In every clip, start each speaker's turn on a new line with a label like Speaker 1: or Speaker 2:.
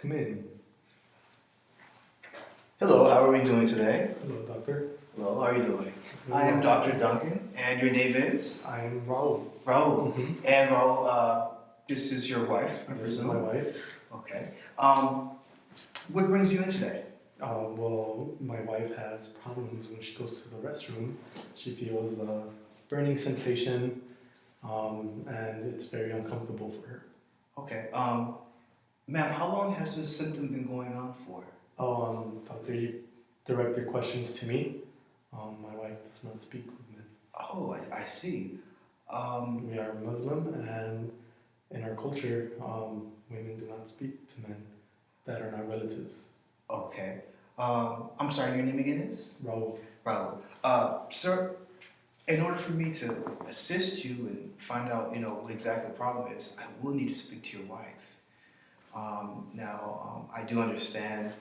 Speaker 1: Come in.
Speaker 2: Hello, how are we doing today?
Speaker 1: Hello, doctor.
Speaker 2: Hello, how are you doing? I am Dr. Duncan, and your name is?
Speaker 1: I am Raul.
Speaker 2: Raul. And Raul, this is your wife, I
Speaker 1: This is
Speaker 2: presume?
Speaker 1: my wife.
Speaker 2: Okay. What brings you in today?
Speaker 1: Well, my wife has problems when she goes to the restroom. She feels a burning sensation, and it's very uncomfortable for her.
Speaker 2: Okay. Ma'am, how long has this symptom been going on for?
Speaker 1: Doctor, you direct your questions to me. My wife does not speak with men.
Speaker 2: Oh, I see.
Speaker 1: We are Muslim, and in our culture, women do not speak to men that are not relatives.
Speaker 2: Okay. I'm sorry, your name again is?
Speaker 1: Raul.
Speaker 2: Raul. Sir, in order for me to assist you and find out, what exactly the problem is, I will need to speak to your wife. I do understand.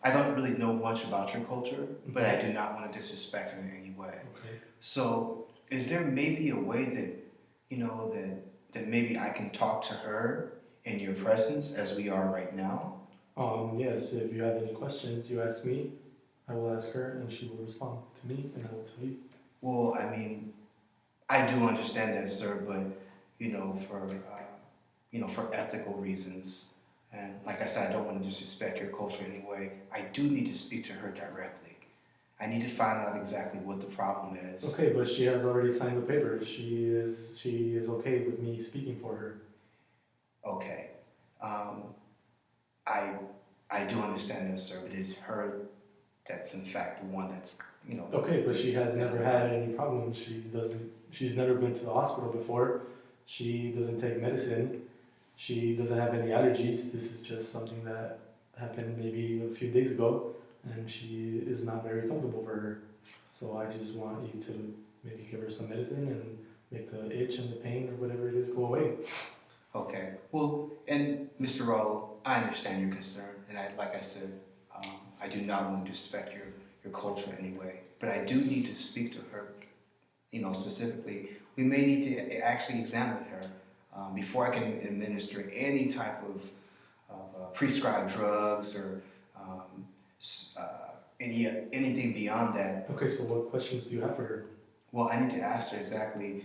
Speaker 2: I don't really know much about your culture, but I do not want to disrespect her in any way.
Speaker 1: Okay.
Speaker 2: So, is there maybe a way that, that maybe I can talk to her in your presence as we are right now?
Speaker 1: Yes, if you have any questions, you ask me, I will ask her, and she will respond to me, and I will tell you.
Speaker 2: Well, I do understand that, sir, but, for ethical reasons, and like I said, I don't want to disrespect your culture in any way, I do need to speak to her directly. I need to find out exactly what the problem is.
Speaker 1: Okay, but she has already signed the paper. She is okay with me speaking for her.
Speaker 2: Okay. I do understand this, sir, but it's her that's in fact the one that's,
Speaker 1: Okay, but she has never had any problems. She's never been to the hospital before. She doesn't take medicine. She doesn't have any allergies. This is just something that happened maybe a few days ago, and she is not very comfortable for her. So I just want you to maybe give her some medicine and make the itch and the pain or whatever it is go away.
Speaker 2: Okay. Well, and Mr. Raul, I understand your concern, and like I said, I do not want to disrespect your culture in any way, but I do need to speak to her, specifically. We may need to actually examine her before I can administer any type of prescribed drugs or anything beyond that.
Speaker 1: Okay, so what questions do you have for her?
Speaker 2: Well, I need to ask her exactly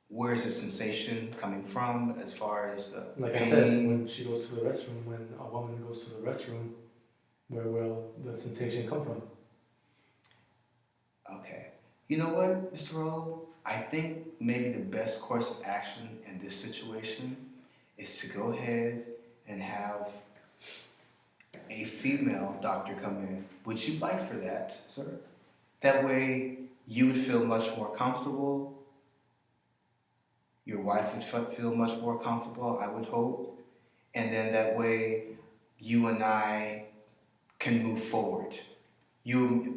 Speaker 2: where is the sensation coming from as far as the
Speaker 1: Like
Speaker 2: pain?
Speaker 1: I said, when she goes to the restroom, when a woman goes to the restroom, where will the sensation come from?
Speaker 2: Okay. You know what, Mr. Raul? I think maybe the best course of action in this situation is to go ahead and have a female doctor come in. Would you like for that, sir? That way you would feel much more comfortable. Your wife would feel much more comfortable, I would hope. And then that way you and I can move forward. You,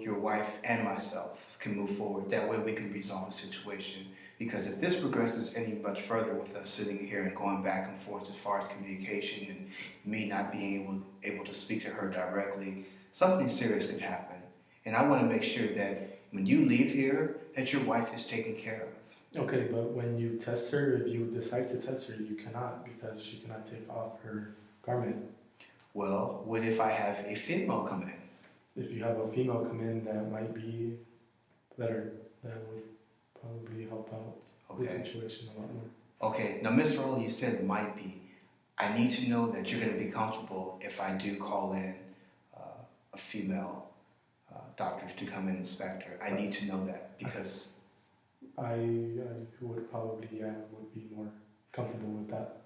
Speaker 2: your wife, and myself can move forward. That way we can resolve the situation. Because if this progresses any much further with us sitting here and going back and forth as far as communication and me not being able to speak to her directly, something serious could happen. And I want to make sure that when you leave here, that your wife is taken care of.
Speaker 1: Okay, but when you test her, if you decide to test her, you cannot, because she cannot take off her garment.
Speaker 2: Well, what if I have a female come in?
Speaker 1: If you have a female come in, that might be better. That would probably help out the situation a lot more.
Speaker 2: Okay, now Ms. Raul, you said it might be. I need to know that you're going to be comfortable if I do call in a female doctor to come in and inspect her. I need to know that because
Speaker 1: I would probably would be more comfortable with that.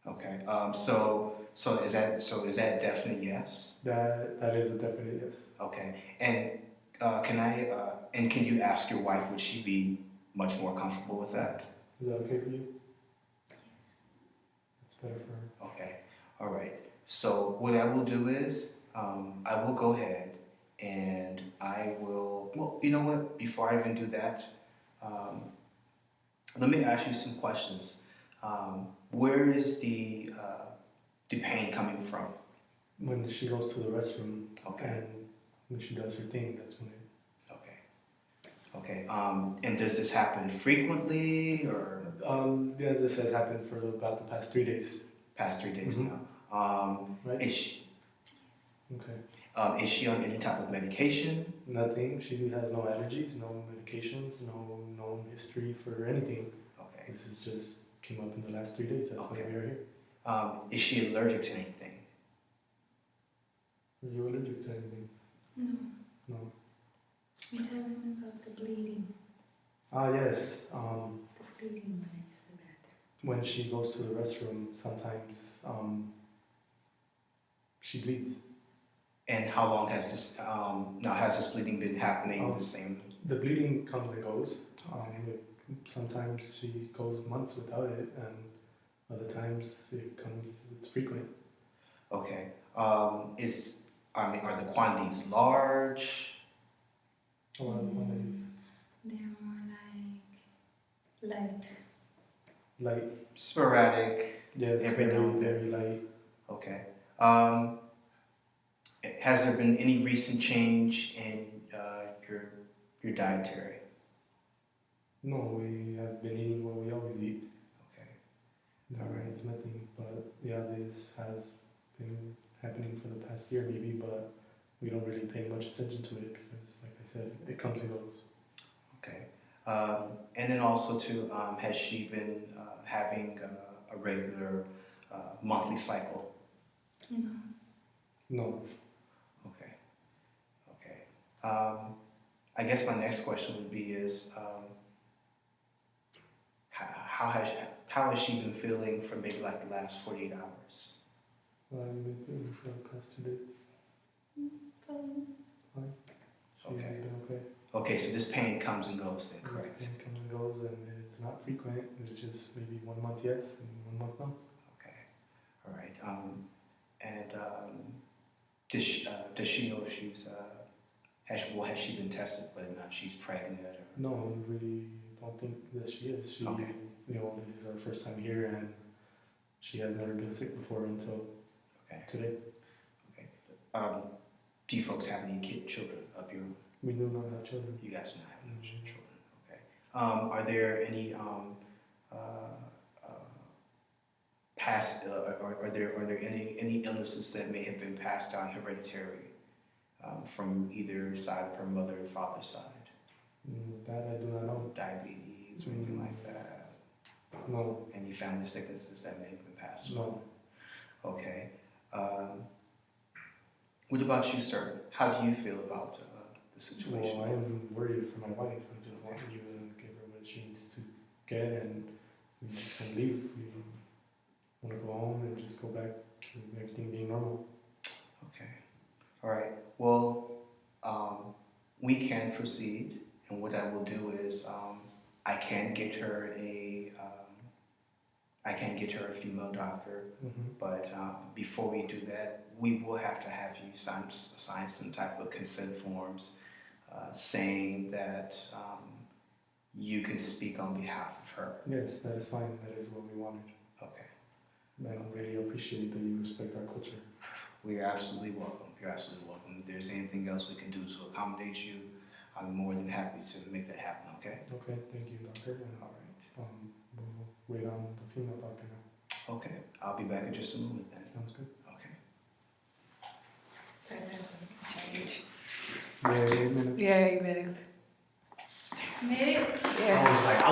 Speaker 2: Okay. So is that a definite yes?
Speaker 1: That is a definite yes.
Speaker 2: Okay. And can you ask your wife, would she be much more comfortable with that?
Speaker 1: Is that okay for you? It's better for her.
Speaker 2: Okay. All right. So what I will do is I will go ahead and I will. Well, you know what? Before I even do that, let me ask you some questions. Where is the pain coming from?
Speaker 1: When she goes to the restroom,
Speaker 2: Okay.
Speaker 1: and when she does her thing, that's when it.
Speaker 2: Okay. Okay. And does this happen frequently or
Speaker 1: Yeah, this has happened for about the past 3 days.
Speaker 2: past 3 days
Speaker 1: Mhm.
Speaker 2: now?
Speaker 1: Right?
Speaker 2: Is she,
Speaker 1: Okay.
Speaker 2: is she on any type of medication?
Speaker 1: Nothing. She has no allergies, no medications, no known history for anything.
Speaker 2: Okay.
Speaker 1: This is just came up in the last 3 days. That's why
Speaker 2: Okay.
Speaker 1: we are here.
Speaker 2: Is she allergic to anything?
Speaker 1: Are you allergic to anything?
Speaker 3: No.
Speaker 1: No.
Speaker 3: We tell him about the bleeding.
Speaker 1: Ah, yes.
Speaker 3: The bleeding when I use the bathroom.
Speaker 1: When she goes to the restroom, sometimes she bleeds.
Speaker 2: And how long has this now has this bleeding been happening the same?
Speaker 1: The bleeding comes and goes. Sometimes she goes months without it, and other times it's frequent.
Speaker 2: Okay. Are the quantities large?
Speaker 1: A lot of quantities.
Speaker 3: They're more like light.
Speaker 1: Light,
Speaker 2: Sporadic.
Speaker 1: yes,
Speaker 2: Every now and then.
Speaker 1: very light.
Speaker 2: Okay. Has there been any recent change in your dietary?
Speaker 1: No, we have been eating what we always eat.
Speaker 2: Okay.
Speaker 1: No,
Speaker 2: All right.
Speaker 1: It's nothing, but yeah, this has been happening for the past year maybe, but we don't really pay much attention to it because, like I said, it comes and goes.
Speaker 2: Okay. And then also too, has she been having a regular monthly cycle?
Speaker 3: No.
Speaker 1: No.
Speaker 2: Okay. Okay. I guess my next question would be is how has she been feeling for maybe like the last 48 hours?
Speaker 1: I've been feeling for the past 2 days.
Speaker 3: Fine.
Speaker 1: Fine. She's
Speaker 2: Okay.
Speaker 1: been okay.
Speaker 2: Okay, so this pain comes and goes then, correct?
Speaker 1: This pain comes and goes, and it's not frequent. It's just maybe 1 month yes and 1 month no.
Speaker 2: Okay. All right. And does she know if she's has she been tested whether or not she's pregnant or?
Speaker 1: No, we really don't think that she is. She,
Speaker 2: Okay.
Speaker 1: you know, this is our first time here, and she has never been sick before until
Speaker 2: Okay.
Speaker 1: today.
Speaker 2: Okay. Do you folks have any children of your own?
Speaker 1: We do not have children.
Speaker 2: You guys do not have no children. Okay. Are there any past or are there any illnesses that may have been passed down hereditary from either side of her mother or father's side?
Speaker 1: That I do not know.
Speaker 2: Diabetes or anything like that?
Speaker 1: No,
Speaker 2: Any family sicknesses that may have been passed?
Speaker 1: no.
Speaker 2: Okay. What about you, sir? How do you feel about the situation?
Speaker 1: Well, I am worried for my wife. I just want you to give her what she needs to get, and we just can't leave. We want to go home and just go back to everything being normal.
Speaker 2: Okay. All right. Well, we can proceed, and what I will do is I can get her a female doctor, but before we do that, we will have to have you sign some type of consent forms saying that you can speak on behalf of her.
Speaker 1: Yes, that is fine. That is what we wanted.
Speaker 2: Okay.
Speaker 1: I really appreciate that you respect our culture.
Speaker 2: We are absolutely welcome. You're absolutely welcome. If there's anything else we can do to accommodate you, I'm more than happy to make that happen, okay?
Speaker 1: Okay, thank you, doctor. And,
Speaker 2: All right.
Speaker 1: we'll wait on the female doctor now.
Speaker 2: Okay. I'll be back in just a moment then.
Speaker 1: Sounds good.
Speaker 2: Okay.
Speaker 3: So that's a change.
Speaker 1: Yeah, 8 minutes.
Speaker 3: Yeah, 8 minutes. Made it?
Speaker 2: I was like,